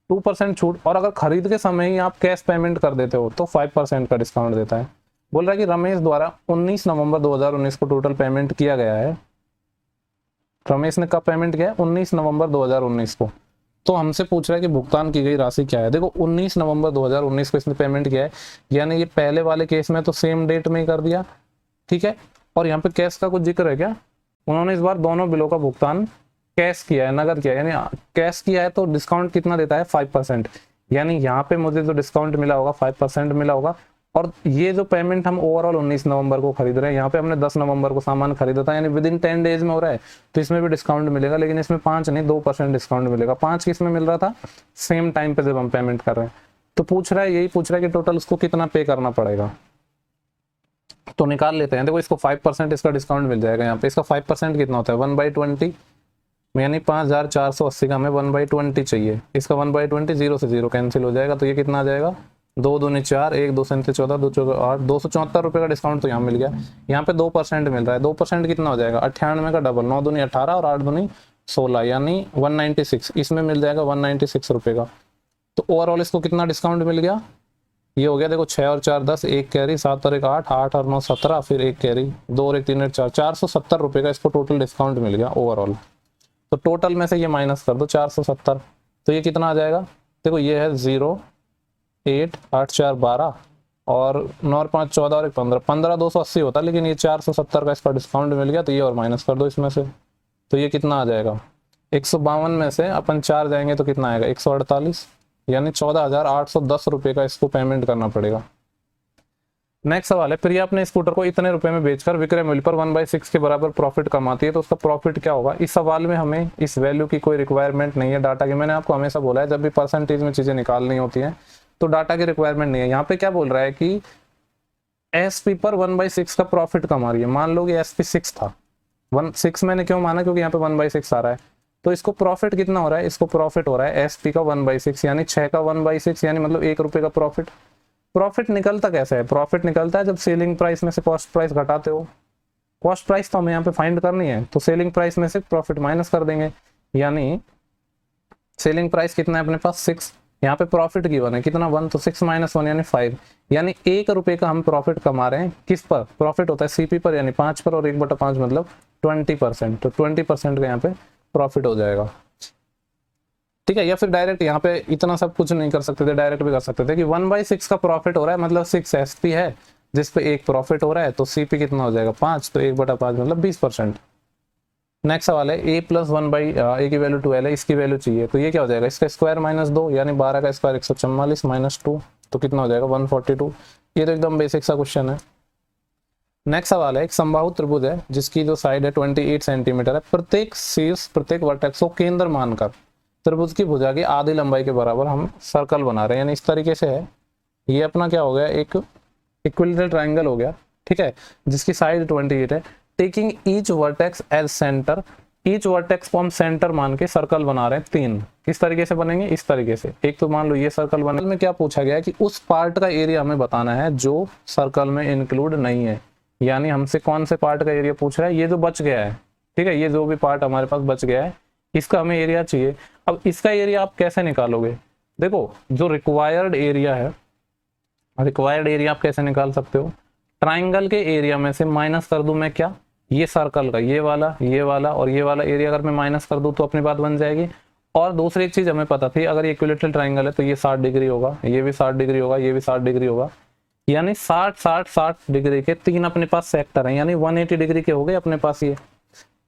2% छूट। और अगर खरीद के समय ही आप कैश पेमेंट कर देते हो तो 5% का डिस्काउंट देता है। बोल रहा है कि रमेश द्वारा 19 नवंबर 2019 को टोटल पेमेंट किया गया है। रमेश ने कब पेमेंट किया है, 19 नवंबर 2019 को। तो हमसे पूछ रहा है कि भुगतान की गई राशि क्या है। देखो 19 नवंबर 2019 को इसने पेमेंट किया है, यानी ये पहले वाले केस में तो सेम डेट में ही कर दिया। ठीक है, और यहाँ पे कैश का कुछ जिक्र है क्या, उन्होंने इस बार दोनों बिलों का भुगतान कैश किया है, नगद किया है, यानी कैश किया है तो डिस्काउंट कितना देता है, 5%। यानी यहाँ पे मुझे जो डिस्काउंट मिला होगा 5% मिला होगा। और ये जो पेमेंट हम ओवरऑल 19 नवंबर को खरीद रहे हैं, यहाँ पे हमने 10 नवंबर को सामान खरीदा था, यानी विद इन 10 डेज में हो रहा है, तो इसमें भी डिस्काउंट मिलेगा, लेकिन इसमें 5 नहीं 2% डिस्काउंट मिलेगा। 5 किस में मिल रहा था, सेम टाइम पे जब हम पेमेंट कर रहे हैं। तो पूछ रहा है, यही पूछ रहा है कि टोटल उसको कितना पे करना पड़ेगा, तो निकाल लेते हैं। देखो इसको 5% इसका डिस्काउंट मिल जाएगा। यहाँ पे इसका 5% कितना होता है, 1/20, यानी 5,480 का हमें 1/20 चाहिए। इसका 1/20 0 से 0 कैंसिल हो जाएगा, तो ये कितना आ जाएगा, 2 दूनी 4, 1 2 7 14, 2 4 8, 274 रुपये का डिस्काउंट तो यहाँ मिल गया। यहाँ पे 2% मिल रहा है, 2% कितना हो जाएगा, 98 का डबल, 9 दूनी 18 और 8 दूनी 16, यानी 196, इसमें मिल जाएगा 196 रुपये का। तो ओवरऑल इसको कितना डिस्काउंट मिल गया, ये हो गया, देखो 6 और 4 10, 1 कैरी, 7 और 1 8, 8 और 9 17, फिर 1 कैरी, 2 और 1 3 और 4, 470 रुपये का इसको टोटल डिस्काउंट मिल गया ओवरऑल। तो टोटल में से ये माइनस कर दो 470, तो ये कितना आ जाएगा, देखो ये है 0 8 8 4 12 और 9 और 5 14 और 1 15, 15,280 होता, लेकिन ये 470 का इसका डिस्काउंट मिल गया, तो ये और माइनस कर दो इसमें से, तो ये कितना आ जाएगा, 152 में से अपन 4 जाएंगे तो कितना आएगा, 148, यानी 14,810 रुपये का इसको पेमेंट करना पड़ेगा। नेक्स्ट सवाल है, प्रिया अपने स्कूटर को इतने रुपए में बेचकर विक्रय मूल्य पर 1/6 के बराबर प्रॉफिट कमाती है, तो उसका प्रॉफिट क्या होगा। इस सवाल में हमें इस वैल्यू की कोई रिक्वायरमेंट नहीं है डाटा की। मैंने आपको हमेशा बोला है जब भी परसेंटेज में चीजें निकालनी होती हैं तो डाटा की रिक्वायरमेंट नहीं है। यहाँ पे क्या बोल रहा है कि एसपी पर 1/6 का प्रॉफिट कमा रही है। मान लो कि एसपी 6 था, 6 मैंने क्यों माना, क्योंकि यहाँ पे 1/6 आ रहा है, तो इसको प्रॉफिट कितना हो रहा है, इसको प्रॉफिट हो रहा है एसपी का 1/6, यानी 6 का 1/6, यानी मतलब 1 रुपए का प्रॉफिट। प्रॉफिट निकलता कैसे है, प्रॉफिट निकलता है जब सेलिंग प्राइस में से कॉस्ट प्राइस घटाते हो। कॉस्ट प्राइस तो हमें यहाँ पे फाइंड करनी है, तो सेलिंग प्राइस में से प्रॉफिट माइनस कर देंगे, यानी सेलिंग प्राइस कितना है अपने पास 6, यहाँ पे प्रॉफिट गिवन है कितना 1, तो 6 - 1 यानी 5, यानी 1 रुपए का हम प्रॉफिट कमा रहे हैं। किस पर प्रॉफिट होता है, सीपी पर, यानी 5 पर, और 1/5 मतलब 20%, तो 20% का यहाँ पे प्रॉफिट हो जाएगा। ठीक है, या फिर डायरेक्ट यहाँ पे इतना सब कुछ नहीं कर सकते थे, डायरेक्ट भी कर सकते थे कि 1/6 का प्रॉफिट हो रहा है, मतलब 6 एसपी है जिस पे 1 प्रॉफिट हो रहा है, तो सीपी कितना हो जाएगा 5, तो 1/5 मतलब 20%। नेक्स्ट सवाल है a प्लस 1 a की वैल्यू 12 है, इसकी वैल्यू चाहिए, तो ये क्या हो जाएगा, इसका स्क्वायर माइनस 2 यानी 12 का स्क्वायर 144 माइनस 2, तो कितना हो जाएगा 142। ये तो एकदम बेसिक सा क्वेश्चन है। नेक्स्ट सवाल है, एक समबाहु त्रिभुज है जिसकी जो साइड है 28 सेंटीमीटर है, प्रत्येक शीर्ष प्रत्येक वर्टेक्स को केंद्र मानकर त्रिभुज की भुजा की आधी लंबाई के बराबर हम सर्कल बना रहे हैं, यानी इस तरीके से है। ये अपना क्या हो गया, एक इक्विलेटरल ट्राइंगल हो गया, ठीक है, जिसकी साइड 28 है। Taking each vertex as centre, each vertex को हम सेंटर मान के सर्कल बना रहे हैं 3। किस तरीके से बनेंगे, इस तरीके से। एक तो मान लो ये सर्कल बने, में क्या पूछा गया है कि उस पार्ट का एरिया हमें बताना है जो सर्कल में इंक्लूड नहीं है, यानी हमसे कौन से पार्ट का एरिया पूछ रहा है, ये जो बच गया है, ठीक है, ये जो भी पार्ट हमारे पास बच गया है इसका हमें एरिया चाहिए। अब इसका एरिया आप कैसे निकालोगे, देखो जो रिक्वायर्ड एरिया है, रिक्वायर्ड एरिया आप कैसे निकाल सकते हो, ट्राइंगल के एरिया में से माइनस कर दूं मैं क्या, ये सर्कल का ये वाला और ये वाला एरिया अगर मैं माइनस कर दूं तो अपनी बात बन जाएगी। और दूसरी एक चीज हमें पता थी, अगर ये इक्विलेटरल ट्राइंगल है तो ये 60 डिग्री होगा, ये भी 60 डिग्री होगा, ये भी 60 डिग्री होगा, यानी 60 डिग्री के 3 अपने पास सेक्टर हैं, यानी 180 डिग्री के हो गए अपने पास। ये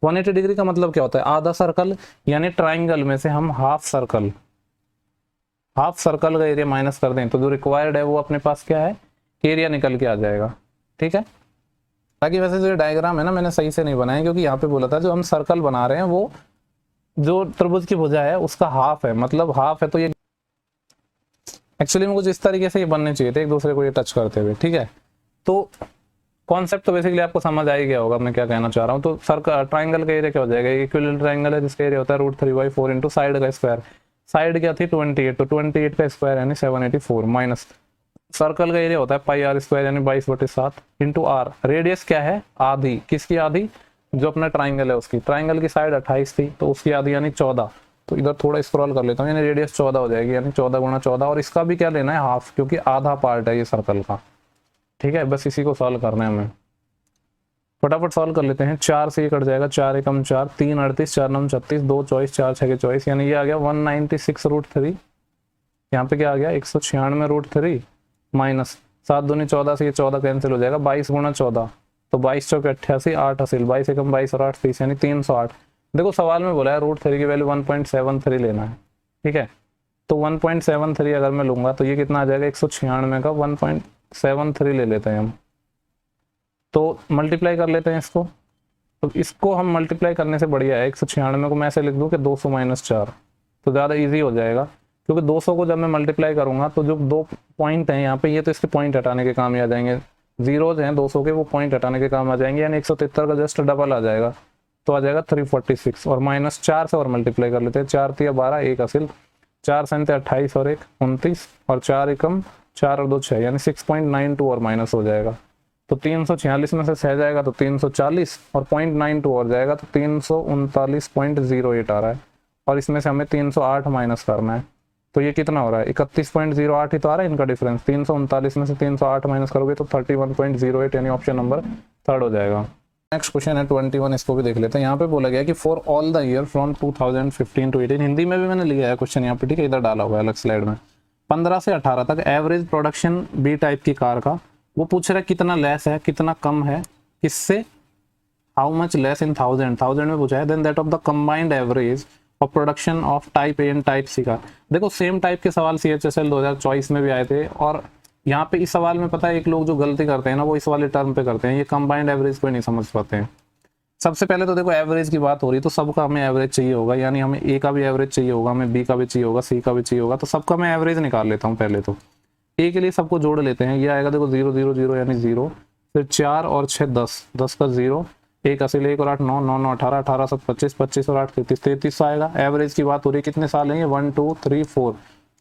180 डिग्री का मतलब क्या होता है, आधा सर्कल, यानी ट्राइंगल में से हम हाफ सर्कल का एरिया माइनस कर दें तो जो रिक्वायर्ड है वो अपने पास क्या है, एरिया निकल के आ जाएगा, ठीक है। ताकि वैसे जो डायग्राम है ना मैंने सही से नहीं बनाया, क्योंकि यहाँ पे बोला था जो हम सर्कल बना रहे हैं वो जो त्रिभुज की भुजा है उसका हाफ है, मतलब हाफ है, तो ये एक्चुअली में कुछ इस तरीके से ये बनने चाहिए थे एक दूसरे को ये टच करते हुए, ठीक है। तो कॉन्सेप्ट तो बेसिकली आपको समझ आ ही गया होगा मैं क्या कहना चाह रहा हूँ। तो सर्कल ट्राइंगल का एरिया क्या हो जाएगा, इक्विलेटरल ट्राइंगल है जिसका एरिया होता है √3/4 इंटू साइड का स्क्वायर, साइड क्या थी 28, तो 28 का स्क्वायर यानी 784 माइनस सर्कल का एरिया होता है πr² यानी 22/7 इंटू r, रेडियस क्या है आधी, किसकी आधी, जो अपना ट्राइंगल है उसकी, ट्राइंगल की साइड 28 थी तो उसकी आधी यानी 14, तो इधर थोड़ा स्क्रॉल कर लेता हूँ, यानी रेडियस 14 हो जाएगी, यानी 14 गुणा 14, और इसका भी क्या लेना है हाफ, क्योंकि आधा पार्ट है ये सर्कल का, ठीक है। बस इसी को सॉल्व करना है हमें, फटाफट सॉल्व कर लेते हैं। 4 से ये कट जाएगा, 4 एकम 4, 3 38, 4 9 36, 2 24, 4 6 24, यानी ये आ गया 196√3, यहाँ पे क्या आ गया 196√3 माइनस 7 दूनी 14 से ये 14 कैंसिल हो जाएगा, 22 गुणा 14 तो 22 चौके 88, 8 हासिल, 22 एकम 22 और 8 30 यानी 308। देखो सवाल में बोला है √3 की वैल्यू 1.73 लेना है, ठीक है, तो 1.73 अगर मैं लूंगा तो ये कितना आ जाएगा 196 का 1.73 ले लेते हैं हम, तो मल्टीप्लाई कर लेते हैं इसको, तो इसको हम मल्टीप्लाई करने से बढ़िया है 196 को मैं ऐसे लिख दूं कि 200 - 4, तो ज़्यादा इजी हो जाएगा, क्योंकि 200 को जब मैं मल्टीप्लाई करूंगा तो जो 2 पॉइंट हैं यहाँ पे ये तो इसके पॉइंट हटाने के काम ही आ जाएंगे, जीरोज हैं 200 के वो पॉइंट हटाने के काम आ जाएंगे, यानी 173 का जस्ट डबल आ जाएगा, तो आ जाएगा 346, और -4 से और मल्टीप्लाई कर लेते हैं, 4 3 12 1 हासिल, 4 7 28 और 1 29, और 4 एकम 4 और 2 6 यानी 6.92 और माइनस हो जाएगा, तो 346 में से 6 जाएगा तो 340 और 0.92 और जाएगा तो 339.08 आ रहा है, और इसमें से हमें 308 माइनस करना है, तो ये कितना हो रहा है 31.08 ही तो आ रहा है इनका डिफरेंस, 339 में से 308 माइनस करोगे तो 31.08, यानी ऑप्शन नंबर 3 हो जाएगा। नेक्स्ट क्वेश्चन है 21, इसको भी देख लेते हैं। यहाँ पे बोला गया कि for all the year from 2015 to 18, Hindi में भी मैंने लिया है क्वेश्चन यहाँ पे, ठीक है, इधर डाला हुआ है अलग स्लाइड में, 15 से 18 तक एवरेज प्रोडक्शन बी टाइप की कार का, वो पूछ रहा है कितना लेस है कितना कम है, किससे, हाउ मच लेस इन 1000 में पूछा है, then that of the combined average of production of type A and type C का। देखो सेम टाइप के सवाल CHSL 2024 में भी आए थे, और यहाँ पे इस सवाल में पता है एक लोग जो गलती करते हैं ना वो इस वाले टर्म पे करते हैं, ये कंबाइंड एवरेज को नहीं समझ पाते हैं। सबसे पहले तो देखो एवरेज की बात हो रही तो सबका हमें एवरेज चाहिए होगा, यानी हमें ए का भी एवरेज चाहिए होगा, हमें बी का भी चाहिए होगा, सी का भी चाहिए होगा, तो सबका मैं एवरेज निकाल लेता हूँ पहले। तो ए के लिए सबको जोड़ लेते हैं, ये आएगा देखो 0 0 0 यानी 0, फिर 4 और 6 10, 10 का 0, 1 हासिल 1 और 8 9 9 9 18 18 7 25 25 और 8 33 33 आएगा। एवरेज की बात हो रही है कितने साल है, 1 2 3 4,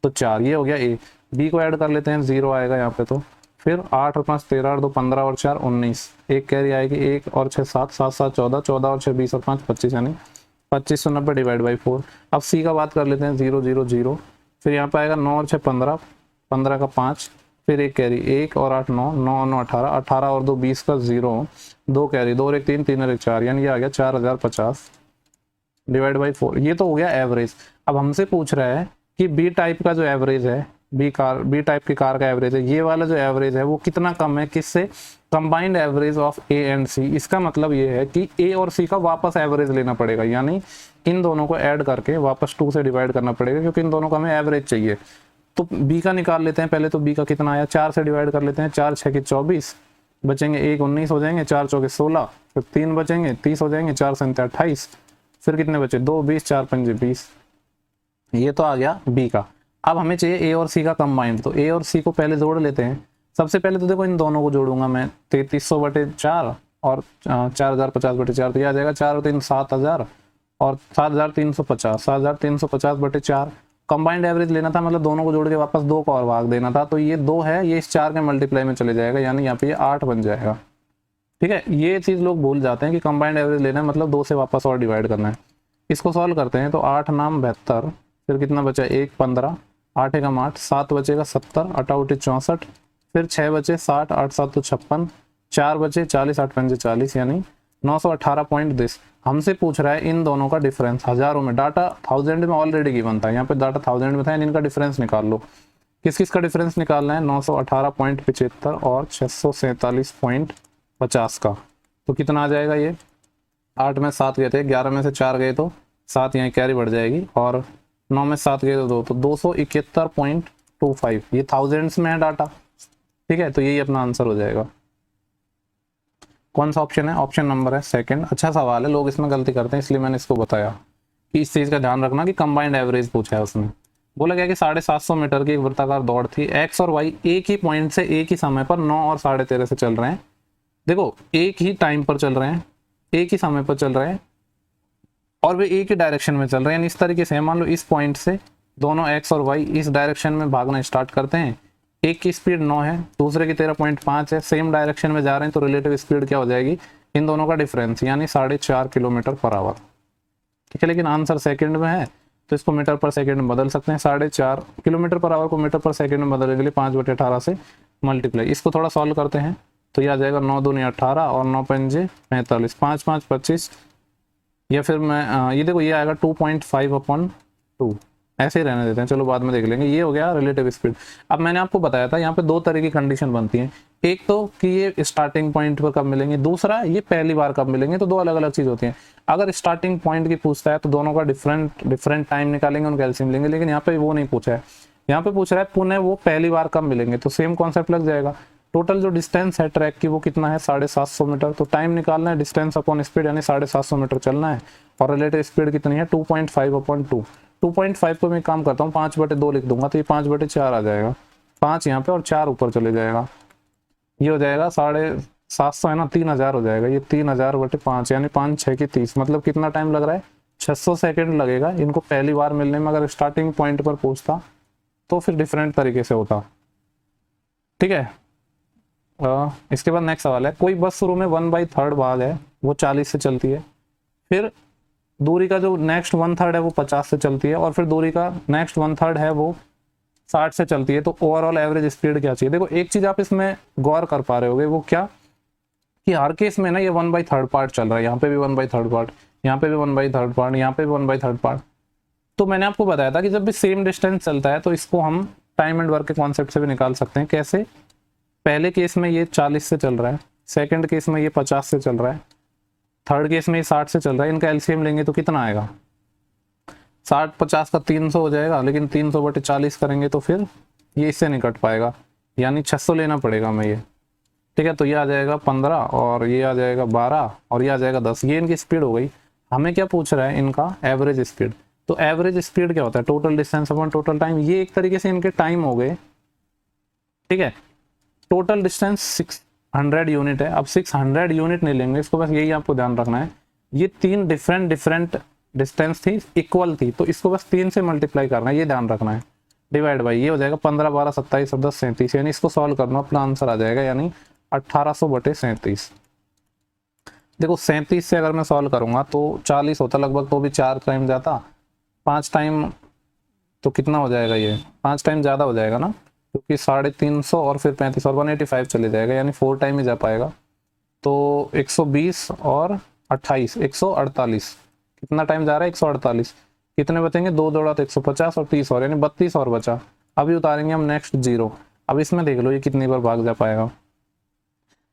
तो 4, ये हो गया ए। बी को ऐड कर लेते हैं, 0 आएगा यहाँ पे, तो फिर 8 और 5 13 और 2 15 और 4 19, एक कैरी आएगी 1 और 6 7 7 7 14 14 और 6 20 और 5 25, यानी 2590 डिवाइड बाई 4। अब सी का बात कर लेते हैं, 0 0 0, फिर यहाँ पे आएगा 9 और 6 15, 15 का 5, फिर एक कैरी 1 और 8 9 9 9 18 18 और 2 20 का 0, 2 कैरी 2 और 1 3 3 और 1 4, यानी ये आ गया 4050 डिवाइड बाई 4। ये तो हो गया एवरेज। अब हमसे पूछ रहा है कि बी टाइप का जो एवरेज है बी टाइप की कार का एवरेज है, ये वाला जो एवरेज है वो कितना कम है किससे, combined average of A and C. इसका मतलब ये है कि ए और सी का वापस एवरेज लेना पड़ेगा, यानी इन दोनों को ऐड करके वापस 2 से डिवाइड करना पड़ेगा, क्योंकि इन दोनों का हमें एवरेज चाहिए। तो बी का निकाल लेते हैं पहले। तो बी का कितना आया, 4 से डिवाइड कर लेते हैं, 4 6 के 24 बचेंगे, 1 19 हो जाएंगे, 4 चौके 16, फिर 3 बचेंगे 30 हो जाएंगे, 4 7 28, फिर कितने बचे 2 20, 4 5 20। ये तो आ गया बी का। अब हमें चाहिए ए और सी का कंबाइंड, तो ए और सी को पहले जोड़ लेते हैं। सबसे पहले तो देखो इन दोनों को जोड़ूंगा मैं, 3300/4 और 4050/4, तो यह आ जाएगा 4 और 3 7000 और 7350, 7350/4। कंबाइंड एवरेज लेना था, मतलब दोनों को जोड़ के वापस 2 को और भाग देना था, तो ये 2 है, ये इस 4 के मल्टीप्लाई में चले जाएगा, यानी यहाँ पे ये 8 बन जाएगा। ठीक है, ये चीज़ लोग भूल जाते हैं कि कंबाइंड एवरेज लेना है मतलब 2 से वापस और डिवाइड करना है। इसको सॉल्व करते हैं, तो 8 नाम 72, फिर कितना बचा 1 15, 8 एकम 8, 7 बचेगा 70, 8 8 64, फिर 6 बचे 60, 8 7 तो 56, 4 बचे 40, 8 5 40, यानी 918.10। हमसे पूछ रहा है इन दोनों का डिफरेंस हजारों में, डाटा 1000 में ऑलरेडी गिवन था, यहाँ पे डाटा 1000 में था, इनका डिफरेंस निकाल लो। किस किस का डिफरेंस निकालना है, 918.75 और 647.50 का। तो कितना आ जाएगा ये, 8 में 7 गए थे, 11 में से 4 गए तो 7 यहाँ कैरी बढ़ जाएगी, और 9 में 7 गए तो 2, तो 271.25। ये थाउजेंड्स में है डाटा। ठीक है, तो यही अपना आंसर हो जाएगा। कौन सा ऑप्शन है, ऑप्शन नंबर है सेकंड। अच्छा सवाल है, लोग इसमें गलती करते हैं, इसलिए मैंने इसको बताया कि इस चीज़ का ध्यान रखना कि कंबाइंड एवरेज पूछा है उसने। बोला गया कि 750 मीटर की एक वृत्ताकार दौड़ थी, एक्स और वाई एक ही पॉइंट से एक ही समय पर 9 और 13.5 से चल रहे हैं। देखो एक ही टाइम पर चल रहे हैं, एक ही समय पर चल रहे हैं, और वे एक ही डायरेक्शन में चल रहे हैं। इस तरीके से मान लो इस पॉइंट से दोनों एक्स और वाई इस डायरेक्शन में भागना स्टार्ट करते हैं, एक की स्पीड 9 है, दूसरे की 13.5 है, सेम डायरेक्शन में जा रहे हैं, तो रिलेटिव स्पीड क्या हो जाएगी, इन दोनों का डिफरेंस, यानी 4.5 किलोमीटर पर आवर। ठीक है, लेकिन आंसर सेकंड में है तो इसको मीटर पर सेकंड में बदल सकते हैं। 4.5 किलोमीटर पर आवर को मीटर पर सेकंड में बदलने के लिए 5/18 से मल्टीप्लाई। इसको थोड़ा सॉल्व करते हैं, तो यह आ जाएगा 9 दूनी 18 और 9 पंजे 45, 5 5 25, या फिर मैं ये देखो ये आएगा 2.5/2, ऐसे ही रहने देते हैं, चलो बाद में देख लेंगे। ये हो गया रिलेटिव स्पीड। अब मैंने आपको बताया था यहाँ पे 2 तरह की कंडीशन बनती है, एक तो कि ये स्टार्टिंग पॉइंट पर कब मिलेंगे, दूसरा ये पहली बार कब मिलेंगे, तो 2 अलग अलग चीज होती हैं। अगर स्टार्टिंग पॉइंट की पूछता है तो दोनों का डिफरेंट टाइम निकालेंगे, उनका एलसीएम लेंगे, लेकिन यहाँ पे वो नहीं पूछा है। यहाँ पे पूछ रहा है पुनः वो पहली बार कब मिलेंगे, तो सेम कॉन्सेप्ट लग जाएगा। टोटल जो डिस्टेंस है ट्रैक की वो कितना है, 750 मीटर, तो टाइम निकालना है, डिस्टेंस अपॉन स्पीड, यानी 750 मीटर चलना है, और रिलेटिव स्पीड कितनी है 2.5/2। 2.5 को मैं काम करता हूँ 5/2 लिख दूंगा, तो ये 5/4 आ जाएगा, 5 यहाँ पे और 4 ऊपर चले जाएगा, ये हो जाएगा 750 है ना, 3000 हो जाएगा, ये 3000/5, यानी 5 6 की 30, मतलब कितना टाइम लग रहा है, 600 सेकेंड लगेगा इनको पहली बार मिलने में। अगर स्टार्टिंग पॉइंट पर पूछता तो फिर डिफरेंट तरीके से होता। ठीक है, इसके बाद नेक्स्ट सवाल है, कोई बस शुरू में 1/3 भाग है वो 40 से चलती है, फिर दूरी का जो नेक्स्ट 1/3 है वो 50 से चलती है, और फिर दूरी का नेक्स्ट 1/3 है वो 60 से चलती है, तो ओवरऑल एवरेज स्पीड क्या चाहिए। देखो एक चीज आप इसमें गौर कर पा रहे होगे, वो क्या कि हर केस में ना ये 1/3 पार्ट चल रहा है, यहाँ पे भी 1/3 पार्ट, यहाँ पे भी 1/3 पार्ट, यहाँ पे भी 1/3 पार्ट। तो मैंने आपको बताया था कि जब भी सेम डिस्टेंस चलता है तो इसको हम टाइम एंड वर्क के कॉन्सेप्ट से भी निकाल सकते हैं। कैसे, पहले केस में ये 40 से चल रहा है, सेकंड केस में ये 50 से चल रहा है, थर्ड केस में ये 60 से चल रहा है, इनका एलसीएम लेंगे तो कितना आएगा, 60 50 का 300 हो जाएगा, लेकिन 300/40 करेंगे तो फिर ये इससे नहीं कट पाएगा, यानी 600 लेना पड़ेगा हमें ये। ठीक है, तो ये आ जाएगा 15 और ये आ जाएगा 12 और ये आ जाएगा 10, ये इनकी स्पीड हो गई। हमें क्या पूछ रहा है, इनका एवरेज स्पीड। तो एवरेज स्पीड क्या होता है, total distance upon total time, ये एक तरीके से इनके टाइम हो गए। ठीक है, टोटल डिस्टेंस 600 यूनिट है, अब 600 यूनिट नहीं लेंगे इसको, बस यही आपको ध्यान रखना है। ये 3 डिफरेंट डिस्टेंस थी, इक्वल थी, तो इसको बस 3 से मल्टीप्लाई करना है, ये ध्यान रखना है। डिवाइड बाई ये हो जाएगा 15 12 27 और 10 37, यानी इसको सॉल्व करना, अपना आंसर आ जाएगा, यानी 1800/37। देखो 37 से अगर मैं सॉल्व करूंगा तो 40 होता लगभग, तो भी 4 टाइम जाता, 5 टाइम तो कितना हो जाएगा, ये 5 टाइम ज़्यादा हो जाएगा ना, क्योंकि 350 और फिर 35 और 185 चले जाएगा, यानी 4 टाइम ही जा पाएगा। तो 120 और 28 148, कितना टाइम जा रहा है 148, कितने बचेंगे 2 जोड़ा तो 150 और 30 और, यानी 32 और बचा। अभी उतारेंगे हम नेक्स्ट 0। अब इसमें देख लो ये कितनी बार भाग जा पाएगा।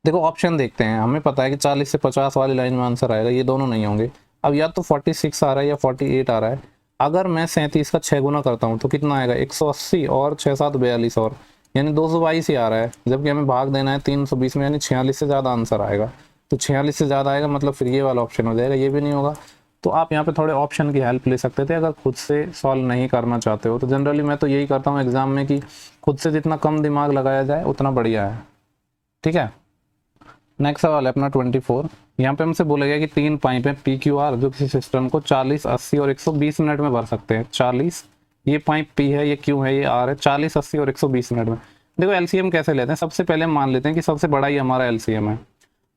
देखो ऑप्शन देखते हैं, हमें पता है कि 40 से 50 वाली लाइन में आंसर आएगा, ये दोनों नहीं होंगे। अब या तो 46 आ रहा है या 48 आ रहा है। अगर मैं 37 का 6 गुना करता हूँ तो कितना आएगा, 180 और 6 7 42 और यानी 222 ही आ रहा है, जबकि हमें भाग देना है 320 में, यानी 46 से ज़्यादा आंसर आएगा। तो 46 से ज़्यादा आएगा मतलब फिर ये वाला ऑप्शन हो जाएगा, ये भी नहीं होगा। तो आप यहाँ पे थोड़े ऑप्शन की हेल्प ले सकते थे अगर खुद से सॉल्व नहीं करना चाहते हो। तो जनरली मैं तो यही करता हूँ एग्जाम में कि खुद से जितना कम दिमाग लगाया जाए उतना बढ़िया है। ठीक है, नेक्स्ट सवाल है अपना 24। यहाँ पे हमसे बोला गया कि 3 पाइप है पी क्यू आर जो किसी सिस्टम को 40, 80 और 120 मिनट में भर सकते हैं। 40 ये पाइप पी है, ये क्यू है, ये आर है, 40, 80 और 120 मिनट में। देखो एलसीएम कैसे लेते हैं, सबसे पहले हम मान लेते हैं कि सबसे बड़ा ही हमारा एलसीएम है।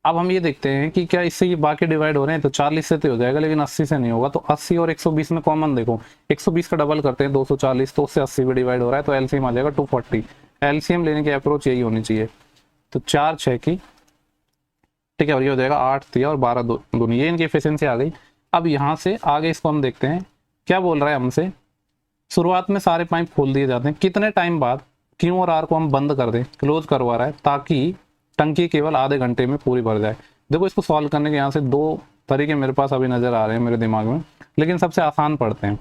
अब हम ये देखते हैं कि क्या इससे ये बाकी डिवाइड हो रहे हैं, तो 40 से तो हो जाएगा लेकिन 80 से नहीं होगा। तो 80 और 120 में कॉमन देखो, 120 का डबल करते हैं 240, तो उससे 80 भी डिवाइड हो रहा है, तो एलसीएम आ जाएगा 240। एलसीएम लेने की अप्रोच यही होनी चाहिए। तो 4 6 की, ठीक है, और ये हो जाएगा 8 3 और 12 दूनी, ये इनकी एफिशिएंसी आ गई। अब यहाँ से आगे इसको हम देखते हैं क्या बोल रहा है हमसे। शुरुआत में सारे पाइप खोल दिए जाते हैं, कितने टाइम बाद क्यू और आर को हम बंद कर दें, क्लोज करवा रहा है ताकि टंकी केवल आधे घंटे में पूरी भर जाए। देखो इसको सॉल्व करने के यहाँ से 2 तरीके मेरे पास अभी नजर आ रहे हैं मेरे दिमाग में, लेकिन सबसे आसान पढ़ते हैं।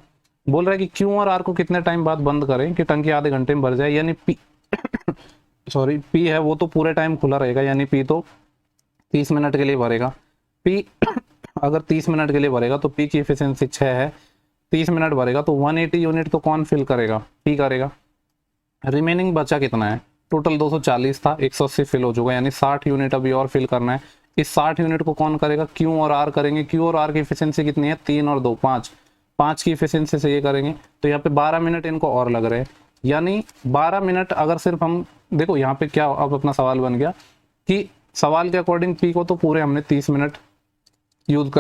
बोल रहा है कि क्यू और आर को कितने टाइम बाद बंद करें कि टंकी आधे घंटे में भर जाए, यानी पी सॉरी पी है वो तो पूरे टाइम खुला रहेगा, यानी पी तो 30 मिनट के लिए भरेगा। पी अगर 30 मिनट के लिए भरेगा तो पी की एफिशिएंसी 6 है, 30 मिनट भरेगा तो 180 यूनिट तो कौन फिल करेगा, पी करेगा। रिमेनिंग बचा कितना है, टोटल 240 था, 180 फिल हो चुका है, यानी 60 यूनिट अभी और फिल करना है। इस 60 यूनिट को कौन करेगा, क्यू और आर करेंगे। क्यू और आर की एफिशिएंसी कितनी है, 3 और 2 5, 5 की एफिशिएंसी से ये करेंगे। तो यहाँ पे 12 मिनट इनको और लग रहे हैं, यानी 12 मिनट। अगर सिर्फ हम देखो यहाँ पे क्या अब अपना सवाल बन गया कि सवाल के अकॉर्डिंग पी को तो पूरे हमने 30 मिनट यूज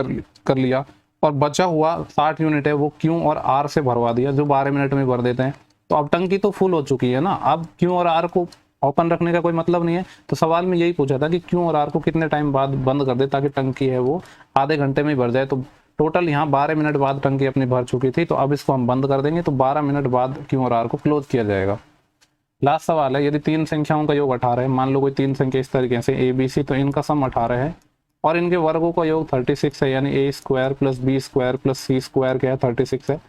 कर लिया और बचा हुआ 60 यूनिट है वो क्यू और आर से भरवा दिया जो 12 मिनट में भर देते हैं। तो अब टंकी तो फुल हो चुकी है ना, अब क्यू और आर को ओपन रखने का कोई मतलब नहीं है। तो सवाल में यही पूछा था कि क्यू और आर को कितने टाइम बाद बंद कर दे ताकि टंकी है वो आधे घंटे में भर जाए। तो टोटल यहाँ 12 मिनट बाद टंकी अपनी भर चुकी थी, तो अब इसको हम बंद कर देंगे, तो 12 मिनट बाद क्यू और आर को क्लोज किया जाएगा। लास्ट सवाल है, यदि 3 संख्याओं का योग 18 है, मान लो कोई 3 संख्या इस तरीके से ए बी सी, तो इनका सम 18 है और इनके वर्गों का योग 36 है, यानी A square plus B square plus C square क्या है 36 है।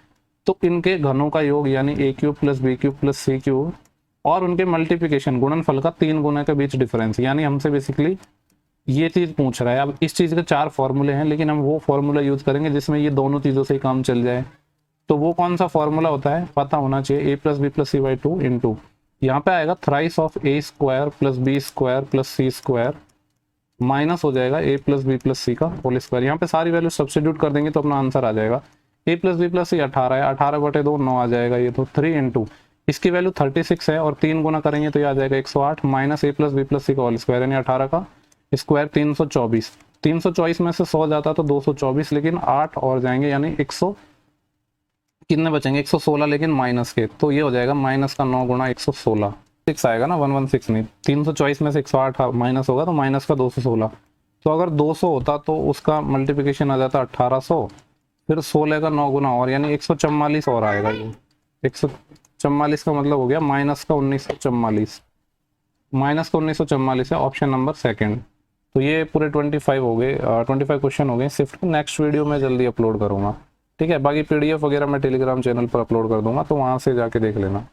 तो इनके घनों का योग यानी A cube plus B cube plus C cube और उनके मल्टीप्लिकेशन गुणनफल का 3 गुना के बीच डिफरेंस, यानी हमसे बेसिकली ये चीज पूछ रहा है। अब इस चीज के 4 फॉर्मूले हैं, लेकिन हम वो फॉर्मूला यूज करेंगे जिसमें ये दोनों चीजों से ही काम चल जाए। तो वो कौन सा फॉर्मूला होता है, पता होना चाहिए, A plus B plus C by 2 into यहाँ पे आएगा thrice of A square plus B square plus C square minus हो जाएगा A plus B plus C का होल स्क्वायर। यहाँ पे सारी वैल्यू सब्स्टिट्यूट कर देंगे तो अपना आंसर आ जाएगा। ए प्लस बी प्लस सी 18 है, 18 बटे 2 9 आ जाएगा, ये तो 3 इंटू इसकी वैल्यू 36 है और 3 गुना करेंगे तो ये आ जाएगा 108 माइनस ए प्लस बी प्लस सी का होल स्क्वायर, यानी 18 का स्क्वायर 324। 324 में से 100 जाता तो 224, लेकिन 8 और जाएंगे यानी 100 कितने बचेंगे 116, लेकिन माइनस के, तो ये हो जाएगा माइनस का 9 गुना 116, 6 आएगा ना 116 नहीं, 324 में से 108 माइनस होगा तो माइनस का 216। तो अगर 200 होता तो उसका मल्टीप्लिकेशन आ जाता 1800, फिर 16 का 9 गुना और यानी 144 और आएगा। ये 144 का मतलब हो गया माइनस का 1944, माइनस का 1944 है ऑप्शन नंबर सेकंड। तो ये पूरे 25 हो गए, 25 क्वेश्चन हो गए। शिफ्ट नेक्स्ट वीडियो में जल्दी अपलोड करूंगा, ठीक है। बाकी पीडीएफ वगैरह मैं टेलीग्राम चैनल पर अपलोड कर दूंगा, तो वहां से जाके देख लेना।